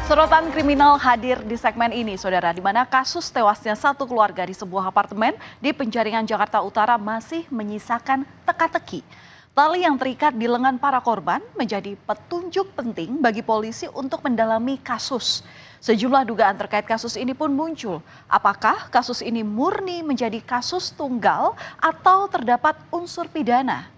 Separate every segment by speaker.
Speaker 1: Sorotan kriminal hadir di segmen ini, saudara, di mana kasus tewasnya satu keluarga di sebuah apartemen di Penjaringan, Jakarta Utara masih menyisakan teka-teki. Tali yang terikat di lengan para korban menjadi petunjuk penting bagi polisi untuk mendalami kasus. Sejumlah dugaan terkait kasus ini pun muncul. Apakah kasus ini murni menjadi kasus tunggal atau terdapat unsur pidana?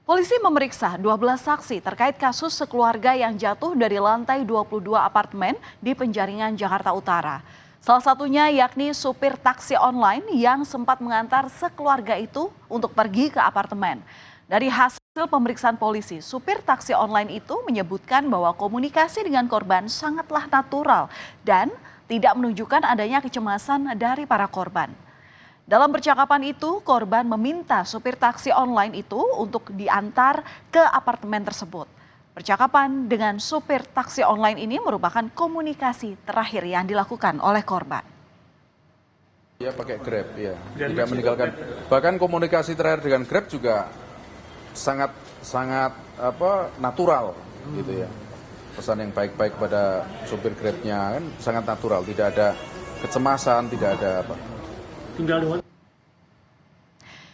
Speaker 1: Polisi memeriksa 12 saksi terkait kasus sekeluarga yang jatuh dari lantai 22 apartemen di Penjaringan, Jakarta Utara. Salah satunya yakni supir taksi online yang sempat mengantar sekeluarga itu untuk pergi ke apartemen. Dari hasil pemeriksaan polisi, supir taksi online itu menyebutkan bahwa komunikasi dengan korban sangatlah natural dan tidak menunjukkan adanya kecemasan dari para korban. Dalam percakapan itu, korban meminta supir taksi online itu untuk diantar ke apartemen tersebut. Percakapan dengan supir taksi online ini merupakan komunikasi terakhir yang dilakukan oleh korban.
Speaker 2: Dia pakai Grab, ya, tidak meninggalkan. Bahkan komunikasi terakhir dengan Grab juga sangat natural, gitu ya. Pesan yang baik-baik pada supir Grabnya kan sangat natural, tidak ada kecemasan, tidak ada apa.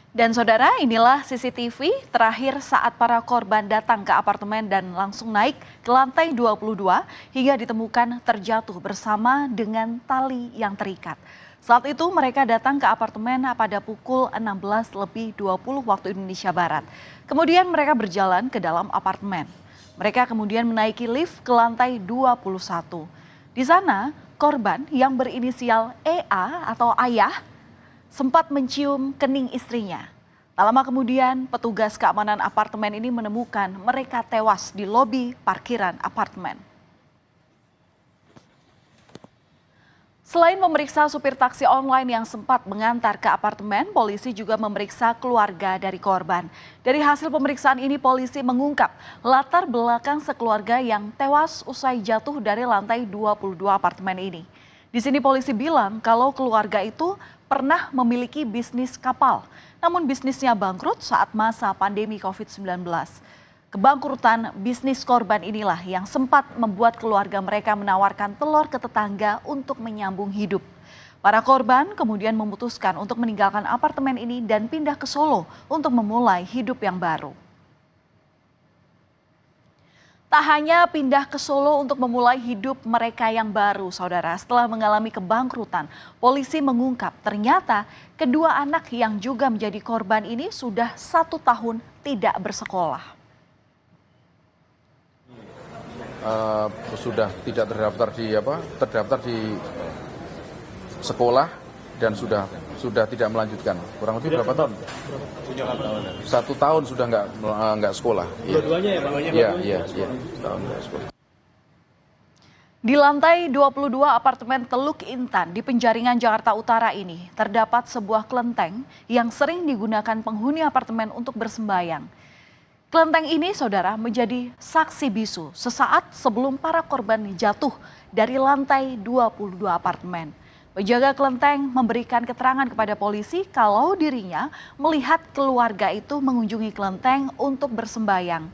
Speaker 1: Dan saudara, inilah CCTV terakhir saat para korban datang ke apartemen dan langsung naik ke lantai 22 hingga ditemukan terjatuh bersama dengan tali yang terikat. Saat itu mereka datang ke apartemen pada pukul 16.20 waktu Indonesia Barat. Kemudian mereka berjalan ke dalam apartemen. Mereka kemudian menaiki lift ke lantai 21. Di sana, korban yang berinisial EA atau ayah sempat mencium kening istrinya. Tak lama kemudian, petugas keamanan apartemen ini menemukan mereka tewas di lobi parkiran apartemen. Selain memeriksa supir taksi online yang sempat mengantar ke apartemen, polisi juga memeriksa keluarga dari korban. Dari hasil pemeriksaan ini, polisi mengungkap latar belakang sekeluarga yang tewas usai jatuh dari lantai 22 apartemen ini. Di sini polisi bilang kalau keluarga itu pernah memiliki bisnis kapal, namun bisnisnya bangkrut saat masa pandemi COVID-19. Kebangkrutan bisnis korban inilah yang sempat membuat keluarga mereka menawarkan telur ke tetangga untuk menyambung hidup. Para korban kemudian memutuskan untuk meninggalkan apartemen ini dan pindah ke Solo untuk memulai hidup yang baru. Tak hanya pindah ke Solo untuk memulai hidup mereka yang baru, saudara. Setelah mengalami kebangkrutan, polisi mengungkap ternyata kedua anak yang juga menjadi korban ini sudah 1 tahun tidak bersekolah.
Speaker 2: Sudah tidak terdaftar di sekolah dan sudah tidak melanjutkan. Kurang lebih berapa tahun? 1 tahun sudah nggak sekolah.
Speaker 3: Dua-duanya ya, Pak?
Speaker 2: Iya. Tahun nggak sekolah.
Speaker 1: Di lantai 22 apartemen Teluk Intan di Penjaringan, Jakarta Utara ini terdapat sebuah kelenteng yang sering digunakan penghuni apartemen untuk bersembayang. Kelenteng ini, saudara, menjadi saksi bisu sesaat sebelum para korban jatuh dari lantai 22 apartemen. Penjaga kelenteng memberikan keterangan kepada polisi kalau dirinya melihat keluarga itu mengunjungi kelenteng untuk bersembayang.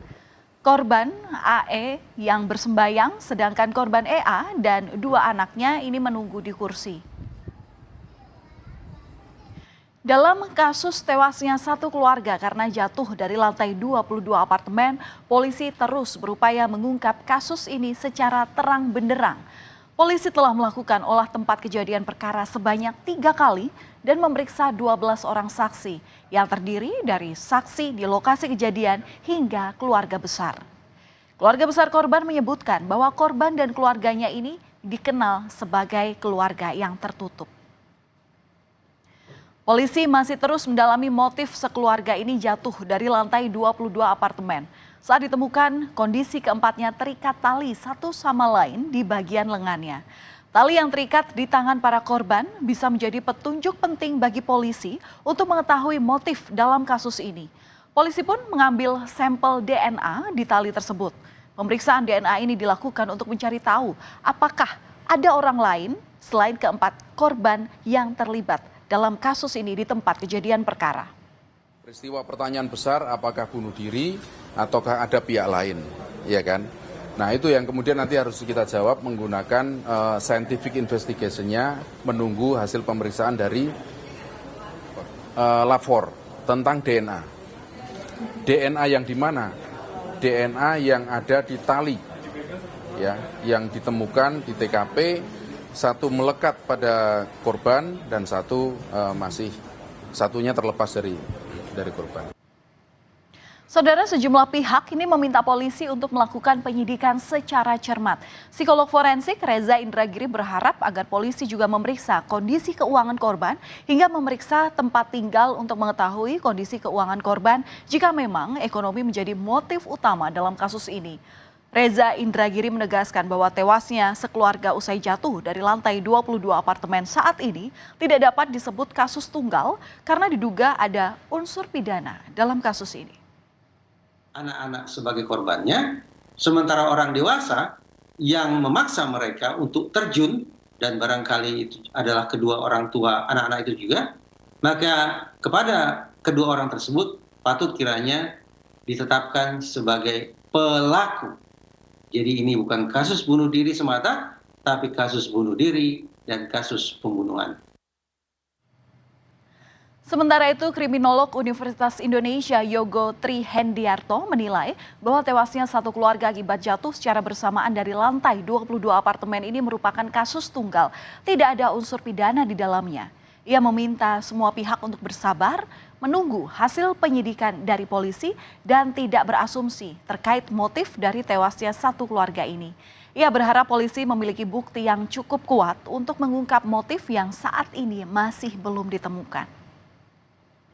Speaker 1: Korban AE yang bersembayang, sedangkan korban EA dan 2 anaknya ini menunggu di kursi. Dalam kasus tewasnya satu keluarga karena jatuh dari lantai 22 apartemen, polisi terus berupaya mengungkap kasus ini secara terang benderang. Polisi telah melakukan olah tempat kejadian perkara sebanyak 3 kali dan memeriksa 12 orang saksi yang terdiri dari saksi di lokasi kejadian hingga keluarga besar. Keluarga besar korban menyebutkan bahwa korban dan keluarganya ini dikenal sebagai keluarga yang tertutup. Polisi masih terus mendalami motif sekeluarga ini jatuh dari lantai 22 apartemen. Saat ditemukan, kondisi keempatnya terikat tali satu sama lain di bagian lengannya. Tali yang terikat di tangan para korban bisa menjadi petunjuk penting bagi polisi untuk mengetahui motif dalam kasus ini. Polisi pun mengambil sampel DNA di tali tersebut. Pemeriksaan DNA ini dilakukan untuk mencari tahu apakah ada orang lain selain keempat korban yang terlibat dalam kasus ini di tempat kejadian perkara.
Speaker 2: Peristiwa pertanyaan besar, apakah bunuh diri ataukah ada pihak lain, ya kan? Nah itu yang kemudian nanti harus kita jawab menggunakan scientific investigation-nya, menunggu hasil pemeriksaan dari lapor tentang DNA. DNA yang di mana? DNA yang ada di tali, ya, yang ditemukan di TKP, satu melekat pada korban dan satunya terlepas dari korban.
Speaker 1: Saudara, sejumlah pihak ini meminta polisi untuk melakukan penyidikan secara cermat. Psikolog forensik Reza Indragiri berharap agar polisi juga memeriksa kondisi keuangan korban hingga memeriksa tempat tinggal untuk mengetahui kondisi keuangan korban jika memang ekonomi menjadi motif utama dalam kasus ini. Reza Indragiri menegaskan bahwa tewasnya sekeluarga usai jatuh dari lantai 22 apartemen saat ini tidak dapat disebut kasus tunggal karena diduga ada unsur pidana dalam kasus ini.
Speaker 3: Anak-anak sebagai korbannya, sementara orang dewasa yang memaksa mereka untuk terjun, dan barangkali itu adalah kedua orang tua anak-anak itu juga, maka kepada kedua orang tersebut patut kiranya ditetapkan sebagai pelaku. Jadi ini bukan kasus bunuh diri semata, tapi kasus bunuh diri dan kasus pembunuhan.
Speaker 1: Sementara itu, kriminolog Universitas Indonesia Yogo Trihendiarto menilai bahwa tewasnya satu keluarga akibat jatuh secara bersamaan dari lantai 22 apartemen ini merupakan kasus tunggal. Tidak ada unsur pidana di dalamnya. Ia meminta semua pihak untuk bersabar, menunggu hasil penyidikan dari polisi dan tidak berasumsi terkait motif dari tewasnya satu keluarga ini. Ia berharap polisi memiliki bukti yang cukup kuat untuk mengungkap motif yang saat ini masih belum ditemukan.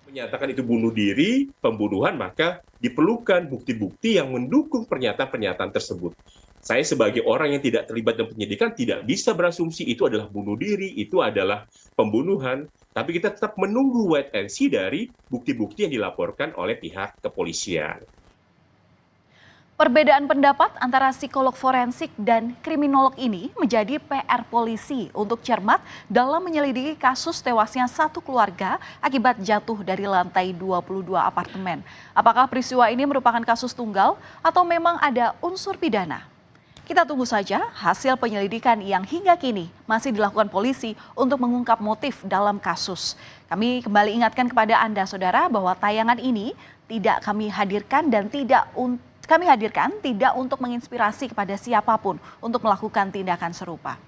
Speaker 4: Menyatakan itu bunuh diri, pembunuhan, maka diperlukan bukti-bukti yang mendukung pernyataan-pernyataan tersebut. Saya sebagai orang yang tidak terlibat dalam penyidikan tidak bisa berasumsi itu adalah bunuh diri, itu adalah pembunuhan, tapi kita tetap menunggu wait and see dari bukti-bukti yang dilaporkan oleh pihak kepolisian.
Speaker 1: Perbedaan pendapat antara psikolog forensik dan kriminolog ini menjadi PR polisi untuk cermat dalam menyelidiki kasus tewasnya satu keluarga akibat jatuh dari lantai 22 apartemen. Apakah peristiwa ini merupakan kasus tunggal atau memang ada unsur pidana? Kita tunggu saja hasil penyelidikan yang hingga kini masih dilakukan polisi untuk mengungkap motif dalam kasus. Kami kembali ingatkan kepada Anda, saudara, bahwa tayangan ini tidak kami hadirkan dan tidak untuk menginspirasi kepada siapapun untuk melakukan tindakan serupa.